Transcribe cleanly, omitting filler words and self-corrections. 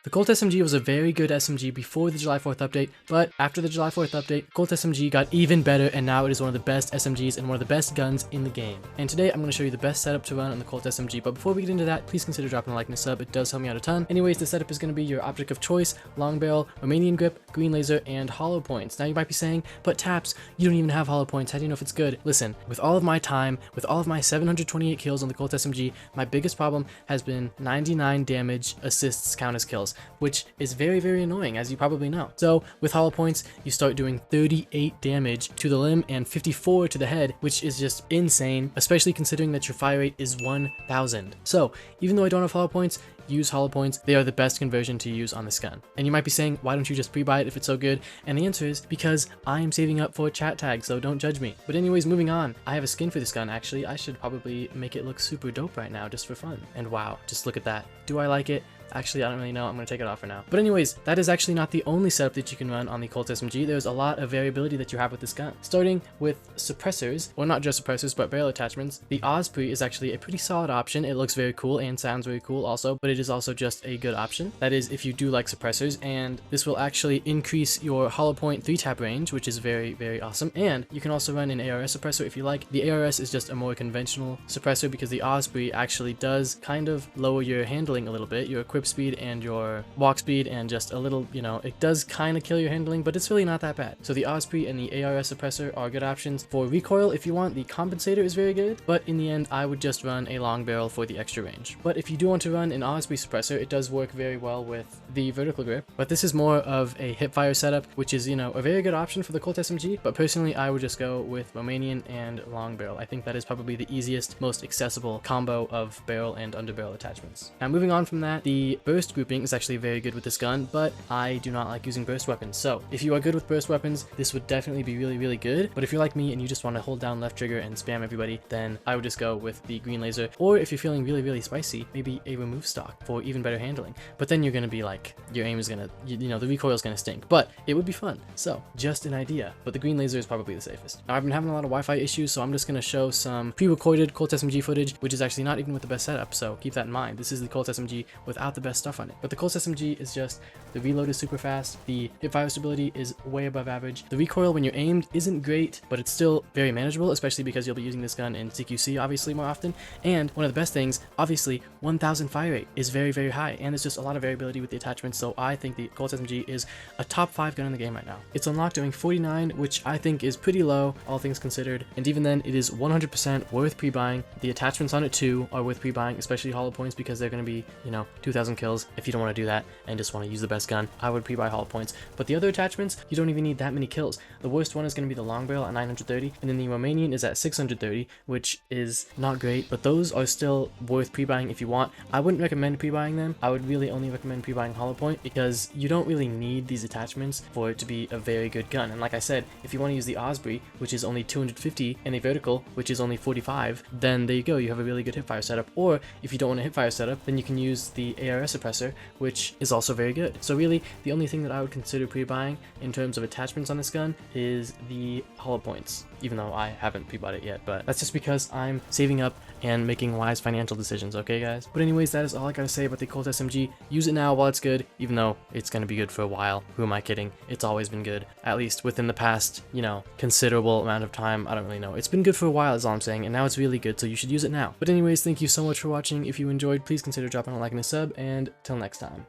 The COLT SMG was a very good SMG before the July 4th update, but after the July 4th update, COLT SMG got even better and now it is one of the best SMGs and one of the best guns in the game. And today I'm going to show you the best setup to run on the COLT SMG, but before we get into that, please consider dropping a like and a sub, it does help me out a ton. Anyways, the setup is going to be your object of choice, long barrel, Romanian grip, green laser, and hollow points. Now you might be saying, but Taps, you don't even have hollow points, how do you know if it's good? Listen, with all of my time, with all of my 728 kills on the COLT SMG, my biggest problem has been 99 damage assists count as kills, which is very, very annoying, as you probably know. So with hollow points, you start doing 38 damage to the limb and 54 to the head, which is just insane, especially considering that your fire rate is 1000. So even though I don't have hollow points, use hollow points. They are the best conversion to use on this gun. And you might be saying, why don't you just pre-buy it if it's so good? And the answer is because I am saving up for a chat tag, so don't judge me. But anyways, moving on. I have a skin for this gun, actually. I should probably make it look super dope right now, just for fun. And wow, just look at that. Do I like it? Actually, I don't really know. I'm going to take it off for now. But anyways, that is actually not the only setup that you can run on the COLT SMG. There's a lot of variability that you have with this gun. Starting with suppressors, or not just suppressors, but barrel attachments. The Osprey is actually a pretty solid option. It looks very cool and sounds very cool also, but it is also just a good option. That is if you do like suppressors, and this will actually increase your hollow point 3-tap range, which is very, very awesome. And you can also run an ARS suppressor if you like. The ARS is just a more conventional suppressor because the Osprey actually does kind of lower your handling a little bit, your equip speed and your walk speed, and just a little, you know, it does kind of kill your handling, but it's really not that bad. So the Osprey and the ARS suppressor are good options. For recoil, if you want, the compensator is very good, but in the end, I would just run a long barrel for the extra range. But if you do want to run an Osprey suppressor, it does work very well with the vertical grip, but this is more of a hipfire setup, which is, you know, a very good option for the COLT SMG, but personally, I would just go with Romanian and long barrel. I think that is probably the easiest, most accessible combo of barrel and underbarrel attachments. Now, moving on from that, the burst grouping is actually very good with this gun, but I do not like using burst weapons. So if you are good with burst weapons, this would definitely be really, really good. But if you're like me and you just want to hold down left trigger and spam everybody, then I would just go with the green laser. Or if you're feeling really, really spicy, maybe a remove stock for even better handling. But then you're going to be like, your aim is going to, you know, the recoil is going to stink, but it would be fun. So just an idea, but the green laser is probably the safest. Now I've been having a lot of Wi-Fi issues, so I'm just going to show some pre-recorded COLT SMG footage, which is actually not even with the best setup. So keep that in mind. This is the COLT SMG without the best stuff on it. But the COLT SMG is just, the reload is super fast, the hipfire stability is way above average, the recoil when you're aimed isn't great, but it's still very manageable, especially because you'll be using this gun in CQC obviously more often. And one of the best things, obviously, 1000 fire rate is very, very high, and there's just a lot of variability with the attachments, so I think the COLT SMG is a top 5 gun in the game right now. It's unlocked doing 49, which I think is pretty low, all things considered, and even then, it is 100% worth pre-buying. The attachments on it too are worth pre-buying, especially hollow points, because they're going to be, you know, 2000 kills. If you don't want to do that and just want to use the best gun, I would pre-buy hollow points. But the other attachments, you don't even need that many kills. The worst one is going to be the long barrel at 930, and then the Romanian is at 630, which is not great, but those are still worth pre-buying if you want. I wouldn't recommend pre-buying them. I would really only recommend pre-buying hollow point because you don't really need these attachments for it to be a very good gun. And like I said, if you want to use the Osprey, which is only 250, and a vertical, which is only 45, then there you go, you have a really good hipfire setup. Or if you don't want a hipfire setup, then you can use the ARS suppressor, which is also very good. So really, the only thing that I would consider pre-buying in terms of attachments on this gun is the hollow points, even though I haven't pre-bought it yet, but that's just because I'm saving up and making wise financial decisions, okay guys? But anyways, that is all I gotta say about the COLT SMG. Use it now while it's good, even though it's gonna be good for a while. Who am I kidding? It's always been good, at least within the past, you know, considerable amount of time. I don't really know. It's been good for a while is all I'm saying, and now it's really good, so you should use it now. But anyways, thank you so much for watching. If you enjoyed, please consider dropping a like and a sub, and till next time.